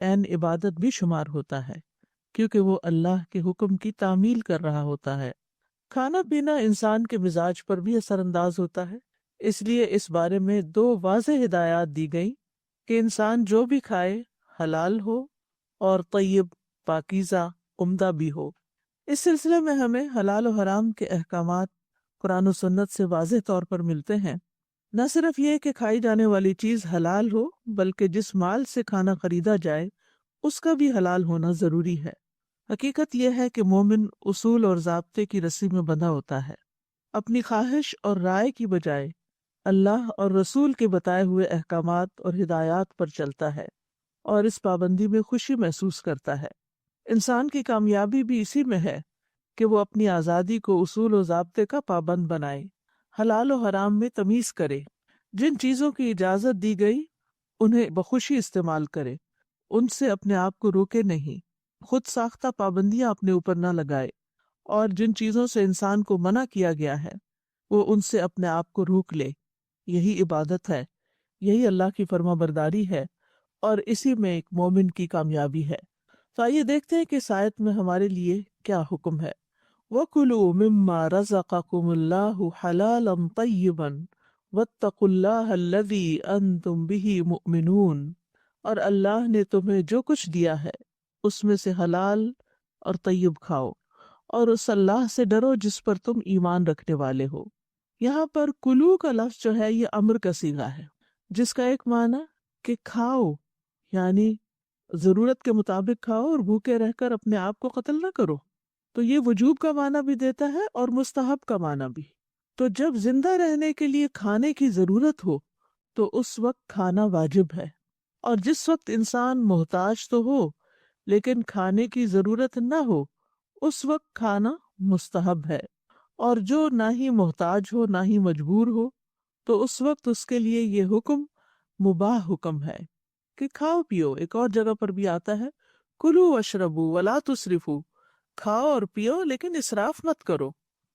عین عبادت بھی شمار ہوتا ہے، کیونکہ وہ اللہ کے حکم کی تعمیل کر رہا ہوتا ہے۔ کھانا پینا انسان کے مزاج پر بھی اثر انداز ہوتا ہے، اس لیے اس بارے میں 2 واضح ہدایات دی گئی کہ انسان جو بھی کھائے حلال ہو اور طیب، پاکیزہ، عمدہ بھی ہو۔ اس سلسلے میں ہمیں حلال و حرام کے احکامات قرآن و سنت سے واضح طور پر ملتے ہیں۔ نہ صرف یہ کہ کھائی جانے والی چیز حلال ہو، بلکہ جس مال سے کھانا خریدا جائے اس کا بھی حلال ہونا ضروری ہے۔ حقیقت یہ ہے کہ مومن اصول اور ضابطے کی رسی میں بندھا ہوتا ہے، اپنی خواہش اور رائے کی بجائے اللہ اور رسول کے بتائے ہوئے احکامات اور ہدایات پر چلتا ہے اور اس پابندی میں خوشی محسوس کرتا ہے۔ انسان کی کامیابی بھی اسی میں ہے کہ وہ اپنی آزادی کو اصول و ضابطے کا پابند بنائے، حلال و حرام میں تمیز کرے، جن چیزوں کی اجازت دی گئی انہیں بخوشی استعمال کرے، ان سے اپنے آپ کو روکے نہیں، خود ساختہ پابندیاں اپنے اوپر نہ لگائے، اور جن چیزوں سے انسان کو منع کیا گیا ہے وہ ان سے اپنے آپ کو روک لے۔ یہی عبادت ہے، یہی اللہ کی فرما برداری ہے، اور اسی میں ایک مومن کی کامیابی ہے۔ تو آئیے دیکھتے ہیں کہ اس آیت میں ہمارے لیے کیا حکم ہے۔ وَكُلُوا مِمَّا رَزَقَكُمُ اللَّهُ حَلَالًا طَيِّبًا وَاتَّقُوا اللَّهَ الَّذِي أَنْتُمْ بِهِ مُؤْمِنُونَ، اور اللہ نے تمہیں جو کچھ دیا ہے اس میں سے حلال اور طیب کھاؤ، اور اس اللہ سے ڈرو جس پر تم ایمان رکھنے والے ہو۔ یہاں پر کلو کا لفظ جو ہے یہ امر کا صیغہ ہے، جس کا ایک معنی کہ کھاؤ، یعنی ضرورت کے مطابق کھاؤ اور بھوکے رہ کر اپنے آپ کو قتل نہ کرو۔ تو یہ وجوب کا معنی بھی دیتا ہے اور مستحب کا معنی بھی۔ تو جب زندہ رہنے کے لیے کھانے کی ضرورت ہو تو اس وقت کھانا واجب ہے، اور جس وقت انسان محتاج تو ہو لیکن کھانے کی ضرورت نہ ہو اس وقت کھانا مستحب ہے، اور جو نہ ہی محتاج ہو نہ ہی مجبور ہو تو اس وقت اس کے لیے یہ حکم مباح حکم ہے کہ کھاؤ پیو۔ ایک اور جگہ پر بھی آتا ہے کلو واشربو ولا تسرفو، کھاؤ اور پیو لیکن اسراف مت کرو۔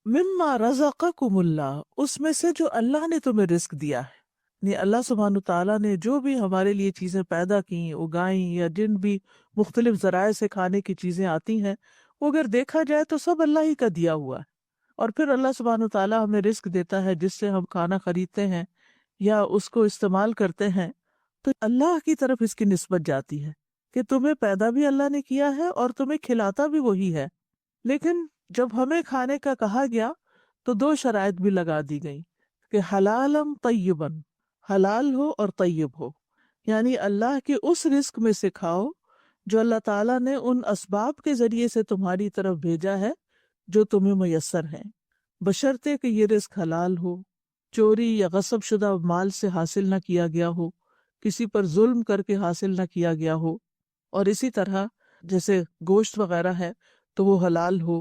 مما رزقکم اللہ، اس میں سے جو اللہ نے تمہیں رزق دیا ہے، یعنی اللہ سبحانہ تعالیٰ نے جو بھی ہمارے لیے چیزیں پیدا کی، اگائیں، یا جن بھی مختلف ذرائع سے کھانے کی چیزیں آتی ہیں، وہ اگر دیکھا جائے تو سب اللہ ہی کا دیا ہوا ہے۔ اور پھر اللہ سبحانہ تعالیٰ ہمیں رزق دیتا ہے جس سے ہم کھانا خریدتے ہیں یا اس کو استعمال کرتے ہیں، تو اللہ کی طرف اس کی نسبت جاتی ہے کہ تمہیں پیدا بھی اللہ نے کیا ہے اور تمہیں کھلاتا بھی وہی ہے۔ لیکن جب ہمیں کھانے کا کہا گیا تو 2 شرائط بھی لگا دی گئیں کہ حلالم طیبن، حلال ہو اور طیب ہو، یعنی اللہ کے اس رزق میں سے کھاؤ جو اللہ تعالیٰ نے ان اسباب کے ذریعے سے تمہاری طرف بھیجا ہے جو تمہیں میسر ہیں، بشرطے کہ یہ رزق حلال ہو، چوری یا غصب شدہ مال سے حاصل نہ کیا گیا ہو، کسی پر ظلم کر کے حاصل نہ کیا گیا ہو، اور اسی طرح جیسے گوشت وغیرہ ہے تو وہ حلال ہو،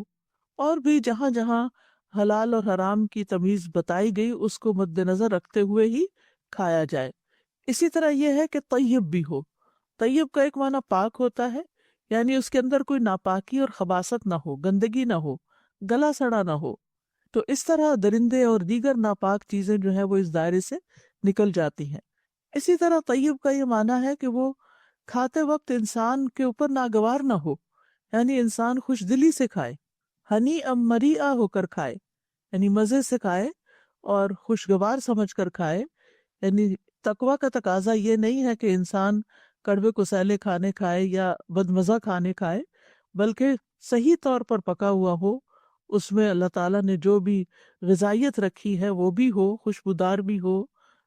اور بھی جہاں جہاں حلال اور حرام کی تمیز بتائی گئی اس کو مد نظر رکھتے ہوئے ہی کھایا جائے۔ اسی طرح یہ ہے کہ طیب بھی ہو۔ طیب کا ایک معنی پاک ہوتا ہے، یعنی اس کے اندر کوئی ناپاکی اور خباثت نہ ہو، گندگی نہ ہو، گلا سڑا نہ ہو۔ تو اس طرح درندے اور دیگر ناپاک چیزیں جو ہیں وہ اس دائرے سے نکل جاتی ہیں۔ اسی طرح طیب کا یہ معنی ہے کہ وہ کھاتے وقت انسان کے اوپر ناگوار نہ ہو، یعنی انسان خوش دلی سے کھائے، ہنی ام مریعہ ہو کر کھائے، یعنی مزے سے کھائے اور خوشگوار سمجھ کر کھائے۔ یعنی تقویٰ کا تقاضا یہ نہیں ہے کہ انسان کڑوے کسیلے کھانے کھائے یا بدمزہ کھانے کھائے، بلکہ صحیح طور پر پکا ہوا ہو، اس میں اللہ تعالیٰ نے جو بھی غذائیت رکھی ہے وہ بھی ہو، خوشبودار بھی ہو،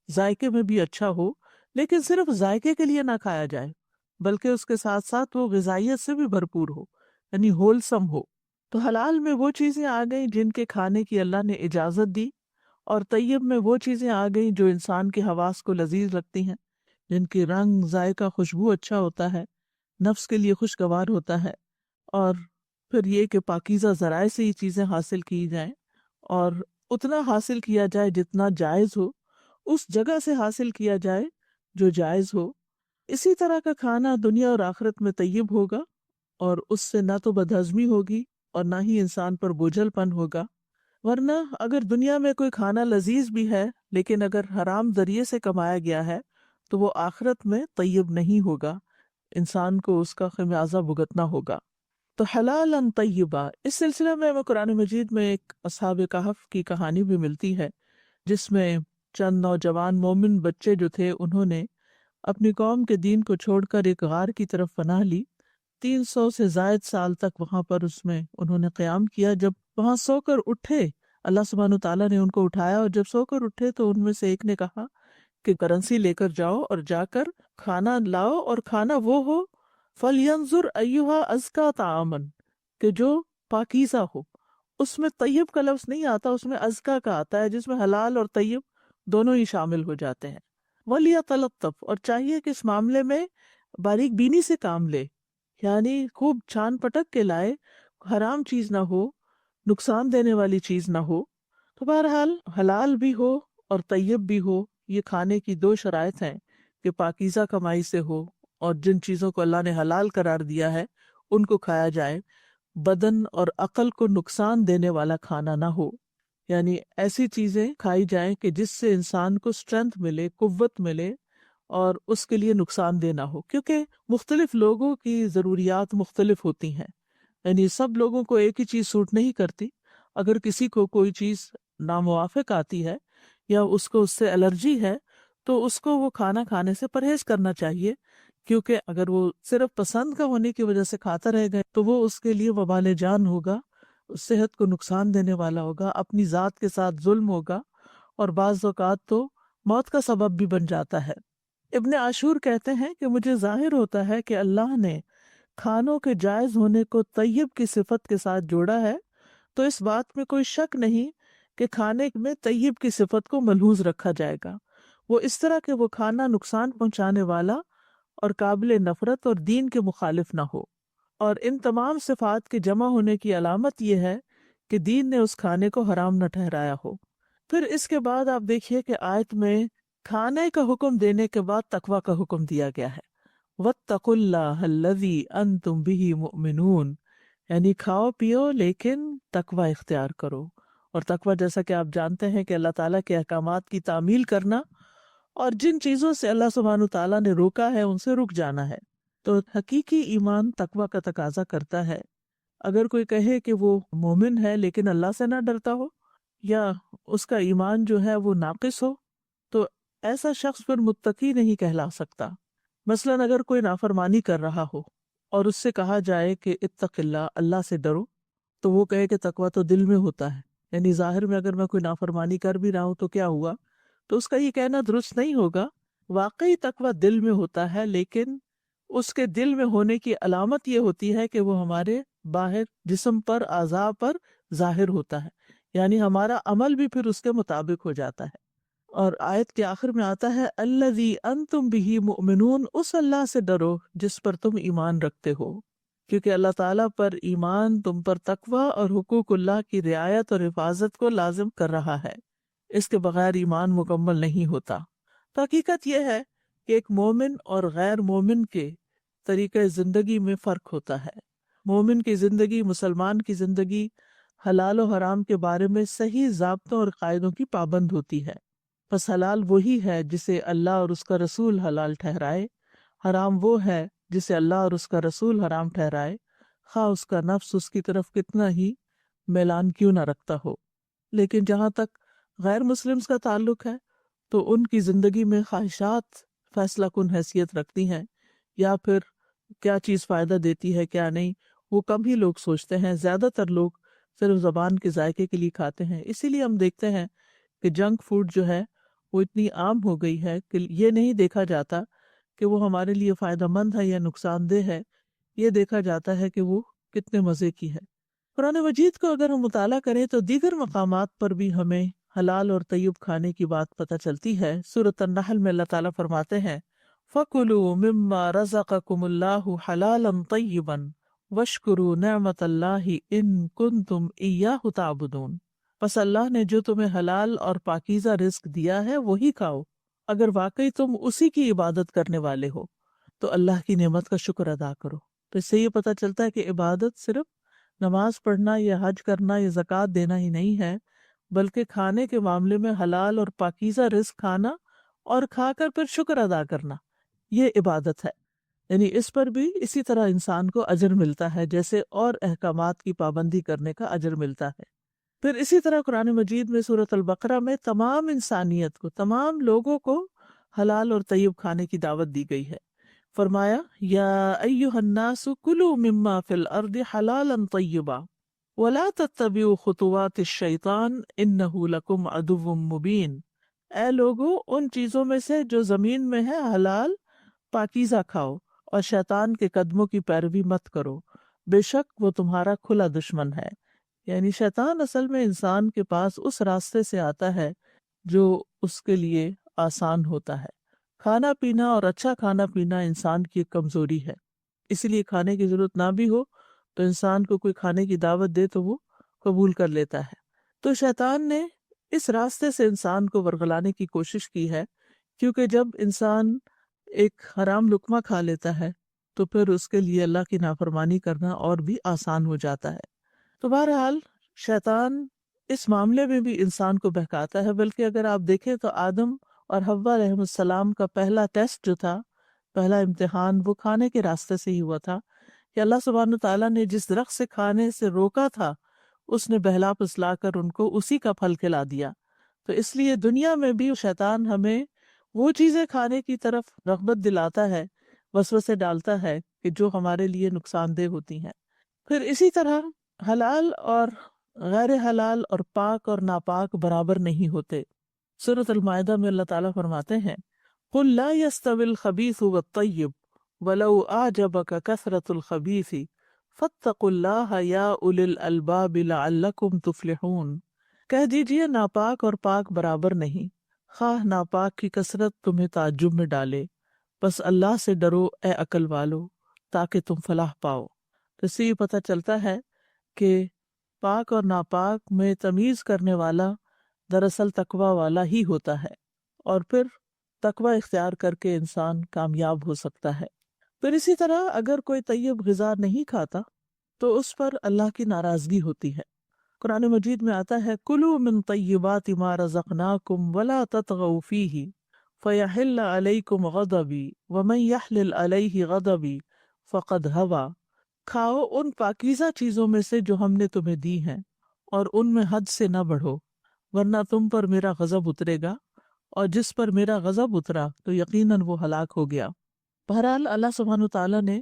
ذائقے میں بھی اچھا ہو، لیکن صرف ذائقے کے لیے نہ کھایا جائے بلکہ اس کے ساتھ ساتھ وہ غذائیت سے بھی بھرپور ہو، یعنی ہولسم ہو۔ تو حلال میں وہ چیزیں آ گئیں جن کے کھانے کی اللہ نے اجازت دی، اور طیب میں وہ چیزیں آ گئیں جو انسان کے حواس کو لذیذ لگتی ہیں، جن کی رنگ، ذائقہ، خوشبو اچھا ہوتا ہے، نفس کے لیے خوشگوار ہوتا ہے۔ اور پھر یہ کہ پاکیزہ ذرائع سے یہ چیزیں حاصل کی جائیں، اور اتنا حاصل کیا جائے جتنا جائز ہو، اس جگہ سے حاصل کیا جائے جو جائز ہو۔ اسی طرح کا کھانا دنیا اور آخرت میں طیب ہوگا، اور اس سے نہ تو بدہضمی ہوگی اور نہ ہی انسان پر بوجھل پن ہوگا۔ ورنہ اگر دنیا میں کوئی کھانا لذیذ بھی ہے لیکن اگر حرام ذریعے سے کمایا گیا ہے تو وہ آخرت میں طیب نہیں ہوگا، انسان کو اس کا خمیازہ بھگتنا ہوگا۔ تو حلالً طیبہ، اس سلسلے میں ہمیں قرآن مجید میں ایک اصحاب کہف کی کہانی بھی ملتی ہے، جس میں چند نوجوان مومن بچے جو تھے انہوں نے اپنی قوم کے دین کو چھوڑ کر ایک غار کی طرف پناہ لی۔ 300 سے زائد سال تک وہاں پر اس میں انہوں نے قیام کیا۔ جب وہاں سو کر اٹھے، اللہ سبحانہ تعالیٰ نے ان کو اٹھایا، اور جب سو کر اٹھے تو ان میں سے ایک نے کہا کہ کرنسی لے کر جاؤ اور جا کر کھانا لاؤ، اور کھانا وہ ہو فَلْيَنْظُرْ أَيُّهَا أَزْكَىٰ طَعَامًا، کہ جو پاکیزہ ہو۔ اس میں طیب کا لفظ نہیں آتا، اس میں ازکا کا آتا ہے، جس میں حلال اور طیب دونوں ہی شامل ہو جاتے ہیں۔ وَلْيَتَلَطَّفْ، اور چاہیے کہ اس معاملے میں باریک بینی سے کام لے، یعنی خوب چھان پٹک کے لائے، حرام چیز نہ ہو، نقصان دینے والی چیز نہ ہو۔ تو بہرحال حلال بھی ہو اور طیب بھی ہو، یہ کھانے کی دو شرائط ہیں کہ پاکیزہ کمائی سے ہو، اور جن چیزوں کو اللہ نے حلال قرار دیا ہے ان کو کھایا جائے، بدن اور عقل کو نقصان دینے والا کھانا نہ ہو، یعنی ایسی چیزیں کھائی جائیں کہ جس سے انسان کو اسٹرینتھ ملے، قوت ملے، اور اس کے لیے نقصان دہ نہ ہو، کیونکہ مختلف لوگوں کی ضروریات مختلف ہوتی ہیں، یعنی سب لوگوں کو ایک ہی چیز سوٹ نہیں کرتی۔ اگر کسی کو کوئی چیز ناموافق آتی ہے یا اس کو اس سے الرجی ہے تو اس کو وہ کھانا کھانے سے پرہیز کرنا چاہیے، کیونکہ اگر وہ صرف پسند کا ہونے کی وجہ سے کھاتا رہے گا تو وہ اس کے لیے وبال جان ہوگا، صحت کو نقصان دینے والا ہوگا، اپنی ذات کے ساتھ ظلم ہوگا، اور بعض اوقات تو موت کا سبب بھی بن جاتا ہے۔ ابن عاشور کہتے ہیں کہ مجھے ظاہر ہوتا ہے کہ اللہ نے کھانوں کے جائز ہونے کو طیب کی صفت کے ساتھ جوڑا ہے، تو اس بات میں کوئی شک نہیں کہ کھانے میں طیب کی صفت کو ملحوظ رکھا جائے گا، وہ اس طرح کہ وہ کھانا نقصان پہنچانے والا اور قابل نفرت اور دین کے مخالف نہ ہو۔ اور ان تمام صفات کے جمع ہونے کی علامت یہ ہے کہ دین نے اس کھانے کو حرام نہ ٹھہرایا ہو۔ پھر اس کے بعد آپ دیکھیے کہ آیت میں کھانے کا حکم دینے کے بعد تقوی کا حکم دیا گیا ہے۔ وَاتَّقُوا اللَّهَ الَّذِي أَنْتُمْ بِهِ مُؤْمِنُونَ، یعنی کھاؤ پیو لیکن تقوی اختیار کرو۔ اور تقوی جیسا کہ آپ جانتے ہیں کہ اللہ تعالیٰ کے احکامات کی تعمیل کرنا، اور جن چیزوں سے اللہ سبحانہ تعالیٰ نے روکا ہے ان سے رک جانا ہے۔ تو حقیقی ایمان تقوی کا تقاضا کرتا ہے۔ اگر کوئی کہے کہ وہ مومن ہے لیکن اللہ سے نہ ڈرتا ہو، یا اس کا ایمان جو ہے وہ ناقص ہو، تو ایسا شخص پھر متقی نہیں کہلا سکتا۔ مثلاً اگر کوئی نافرمانی کر رہا ہو اور اس سے کہا جائے کہ اتق اللہ، اللہ سے ڈرو، تو وہ کہے کہ تقویٰ تو دل میں ہوتا ہے، یعنی ظاہر میں اگر میں کوئی نافرمانی کر بھی رہا ہوں تو کیا ہوا، تو اس کا یہ کہنا درست نہیں ہوگا۔ واقعی تقویٰ دل میں ہوتا ہے، لیکن اس کے دل میں ہونے کی علامت یہ ہوتی ہے کہ وہ ہمارے باہر جسم پر، اعضاء پر ظاہر ہوتا ہے، یعنی ہمارا عمل بھی پھر اس کے مطابق ہو جاتا ہے۔ اور آیت کے آخر میں آتا ہے الذی انتم بہ مؤمنون، اس اللہ سے ڈرو جس پر تم ایمان رکھتے ہو، کیونکہ اللہ تعالیٰ پر ایمان تم پر تقوی اور حقوق اللہ کی رعایت اور حفاظت کو لازم کر رہا ہے، اس کے بغیر ایمان مکمل نہیں ہوتا۔ تو حقیقت یہ ہے کہ ایک مومن اور غیر مومن کے طریقہ زندگی میں فرق ہوتا ہے۔ مومن کی زندگی، مسلمان کی زندگی حلال و حرام کے بارے میں صحیح ضابطوں اور قاعدوں کی پابند ہوتی ہے۔ پس حلال وہی ہے جسے اللہ اور اس کا رسول حلال ٹھہرائے، حرام وہ ہے جسے اللہ اور اس کا رسول حرام ٹھہرائے، خواہ اس کا نفس اس کی طرف کتنا ہی میلان کیوں نہ رکھتا ہو۔ لیکن جہاں تک غیر مسلمز کا تعلق ہے تو ان کی زندگی میں خواہشات فیصلہ کن حیثیت رکھتی ہیں، یا پھر کیا چیز فائدہ دیتی ہے کیا نہیں، وہ کم ہی لوگ سوچتے ہیں۔ زیادہ تر لوگ صرف زبان کے ذائقے کے لیے کھاتے ہیں۔ اسی لیے ہم دیکھتے ہیں کہ جنک فوڈ جو ہے وہ اتنی عام ہو گئی ہے کہ یہ نہیں دیکھا جاتا کہ وہ ہمارے لیے فائدہ مند ہے یا نقصان دہ ہے، یہ دیکھا جاتا ہے کہ وہ کتنے مزے کی ہے۔ قرآن مجید کو اگر ہم مطالعہ کریں تو دیگر مقامات پر بھی ہمیں حلال اور طیب کھانے کی بات پتہ چلتی ہے۔ سورۃ النحل میں اللہ تعالیٰ فرماتے ہیں فَكُلُوا مِمَّا رَزَقَكُمُ اللَّهُ حَلَالًا طَيِّبًا وَاشْكُرُوا نِعْمَتَ اللَّهِ إِن كُنتُمْ إِيَّاهُ تَعْبُدُونَ، پس اللہ نے جو تمہیں حلال اور پاکیزہ رزق دیا ہے وہی کھاؤ، اگر واقعی تم اسی کی عبادت کرنے والے ہو تو اللہ کی نعمت کا شکر ادا کرو۔ تو اس سے یہ پتہ چلتا ہے کہ عبادت صرف نماز پڑھنا یا حج کرنا یا زکوٰۃ دینا ہی نہیں ہے، بلکہ کھانے کے معاملے میں حلال اور پاکیزہ رزق کھانا اور کھا کر پھر شکر ادا کرنا، یہ عبادت ہے۔ یعنی اس پر بھی اسی طرح انسان کو اجر ملتا ہے جیسے اور احکامات کی پابندی کرنے کا اجر ملتا ہے۔ پھر اسی طرح قرآن مجید میں سورۃ البقرہ میں تمام انسانیت کو، تمام لوگوں کو حلال اور طیب کھانے کی دعوت دی گئی ہے۔ فرمایا یا ایھا الناس کلوا مما فی الارض حلالا طیبا ولا تتبعوا خطوات الشیطان انہ لکم عدو مبین۔ اے لوگو، ان چیزوں میں سے جو زمین میں ہے حلال پاکیزہ کھاؤ اور شیطان کے قدموں کی پیروی مت کرو، بے شک وہ تمہارا کھلا دشمن ہے۔ یعنی شیطان اصل میں انسان کے پاس اس راستے سے آتا ہے جو اس کے لیے آسان ہوتا ہے۔ کھانا پینا اور اچھا کھانا پینا انسان کی ایک کمزوری ہے، اس لیے کھانے کی ضرورت نہ بھی ہو تو انسان کو کوئی کھانے کی دعوت دے تو وہ قبول کر لیتا ہے۔ تو شیطان نے اس راستے سے انسان کو ورگلانے کی کوشش کی ہے، کیونکہ جب انسان ایک حرام لقمہ کھا لیتا ہے تو پھر اس کے لیے اللہ کی نافرمانی کرنا اور بھی آسان ہو جاتا ہے۔ تو بہرحال شیطان اس معاملے میں بھی انسان کو بہکاتا ہے، بلکہ اگر آپ دیکھیں تو آدم اور حوا علیہ السلام کا پہلا ٹیسٹ جو تھا، پہلا امتحان، وہ کھانے کے راستے سے ہی ہوا تھا کہ اللہ سبحانہ تعالیٰ نے جس درخت سے کھانے سے روکا تھا اس نے بہلا پھسلا کر ان کو اسی کا پھل کھلا دیا۔ تو اس لیے دنیا میں بھی شیطان ہمیں وہ چیزیں کھانے کی طرف رغبت دلاتا ہے، وسوسے ڈالتا ہے کہ جو ہمارے لیے نقصان دہ ہوتی ہیں۔ پھر اسی طرح حلال اور غیر حلال اور پاک اور ناپاک برابر نہیں ہوتے۔ سورۃ المائدہ میں اللہ تعالیٰ فرماتے ہیں قُلْ لَا يَسْتَوِي الْخَبِيثُ وَالطَّيِّبُ وَلَوْ أَعْجَبَكَ كَثْرَةُ الْخَبِيثِ فَاتَّقُوا اللَّهَ يَا أُولِي الْأَلْبَابِ لَعَلَّكُمْ تُفْلِحُونَ۔ کہہ دیجئے ناپاک اور پاک برابر نہیں، خواہ ناپاک کی کثرت تمہیں تعجب میں ڈالے، بس اللہ سے ڈرو اے عقل والو تاکہ تم فلاح پاؤ۔ تو اس سے یہ پتہ چلتا ہے کہ پاک اور ناپاک میں تمیز کرنے والا دراصل تقوی والا ہی ہوتا ہے، اور پھر تقوی اختیار کر کے انسان کامیاب ہو سکتا ہے۔ پھر اسی طرح اگر کوئی طیب غذا نہیں کھاتا تو اس پر اللہ کی ناراضگی ہوتی ہے۔ قرآن مجید میں آتا ہے کلوا من طیبات ما رزقناکم ولا تطغوا فیہ فیحل علیکم غضبی ومن یحلل علیہ غضبی فقد ہوی۔ کھاؤ ان پاکیزہ چیزوں میں سے جو ہم نے تمہیں دی ہیں، اور ان میں حد سے نہ بڑھو، ورنہ تم پر میرا غضب اترے گا، اور جس پر میرا غضب اترا تو یقیناً وہ ہلاک ہو گیا۔ بہرحال اللہ سبحانہ تعالیٰ نے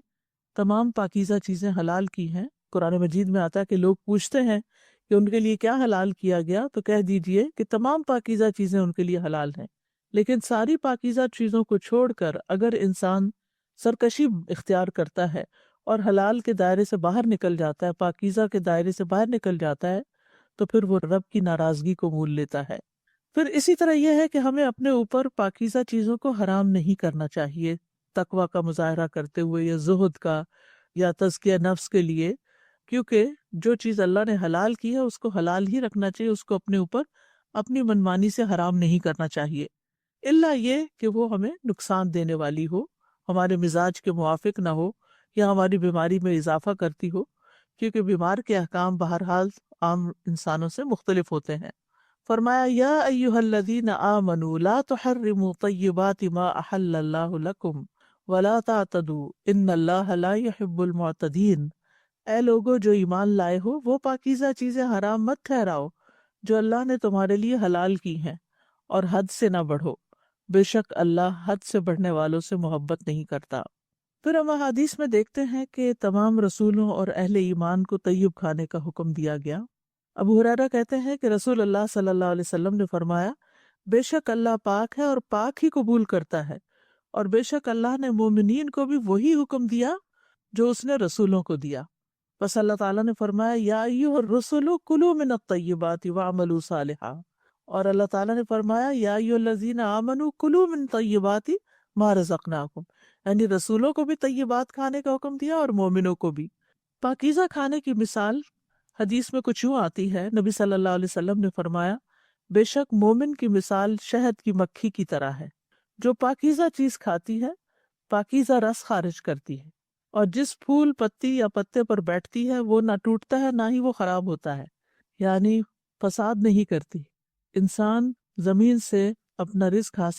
تمام پاکیزہ چیزیں حلال کی ہیں۔ قرآن مجید میں آتا ہے کہ لوگ پوچھتے ہیں کہ ان کے لیے کیا حلال کیا گیا، تو کہہ دیجئے کہ تمام پاکیزہ چیزیں ان کے لیے حلال ہیں، لیکن ساری پاکیزہ چیزوں کو چھوڑ کر اگر انسان سرکشی اختیار کرتا ہے اور حلال کے دائرے سے باہر نکل جاتا ہے، پاکیزہ کے دائرے سے باہر نکل جاتا ہے، تو پھر وہ رب کی ناراضگی کو مول لیتا ہے۔ پھر اسی طرح یہ ہے کہ ہمیں اپنے اوپر پاکیزہ چیزوں کو حرام نہیں کرنا چاہیے، تقوی کا مظاہرہ کرتے ہوئے یا زہد کا یا تزکیہ نفس کے لیے، کیونکہ جو چیز اللہ نے حلال کی ہے اس کو حلال ہی رکھنا چاہیے، اس کو اپنے اوپر اپنی منمانی سے حرام نہیں کرنا چاہیے، الا یہ کہ وہ ہمیں نقصان دینے والی ہو، ہمارے مزاج کے موافق نہ ہو یا ہماری بیماری میں اضافہ کرتی ہو، کیونکہ بیمار کے احکام بہرحال عام انسانوں سے مختلف ہوتے ہیں۔ فرمایا یا ایھا الذین آمنوا لا تحرموا طیبات ما احل اللہ لکم ولا تعتدوا ان اللہ لا يحب المعتدین۔ اے لوگو جو ایمان لائے ہو، وہ پاکیزہ چیزیں حرام مت ٹھہراؤ جو اللہ نے تمہارے لیے حلال کی ہیں، اور حد سے نہ بڑھو، بے شک اللہ حد سے بڑھنے والوں سے محبت نہیں کرتا۔ پھر ہم احادیث میں دیکھتے ہیں کہ تمام رسولوں اور اہل ایمان کو طیب کھانے کا حکم دیا گیا۔ ابو ہریرہ کہتے ہیں کہ رسول اللہ صلی اللہ علیہ وسلم نے فرمایا بے شک اللہ پاک ہے اور پاک ہی قبول کرتا ہے، اور بے شک اللہ نے مومنین کو بھی وہی حکم دیا جو اس نے رسولوں کو دیا۔ بس اللہ تعالیٰ نے فرمایا یا ایھا الرسل کلوا من الطیبات واعملوا صالحا، اور اللہ تعالیٰ نے فرمایا یا ایھا الذین آمنوا کلوا من طیبات ما رزقناکم، یعنی رسولوں کو بھی طیبات کھانے کا حکم دیا اور مومنوں کو بھی۔ پاکیزہ کھانے کی مثال حدیث میں کچھ یوں آتی ہے، نبی صلی اللہ علیہ وسلم نے فرمایا بے شک مومن کی مثال شہد کی مکھی کی طرح ہے، جو پاکیزہ چیز کھاتی ہے پاکیزہ رس خارج کرتی ہے، اور جس پھول پتی یا پتے پر بیٹھتی ہے وہ نہ ٹوٹتا ہے نہ ہی وہ خراب ہوتا ہے، یعنی فساد نہیں کرتی۔ انسان زمین سے اپنا رزق حاصل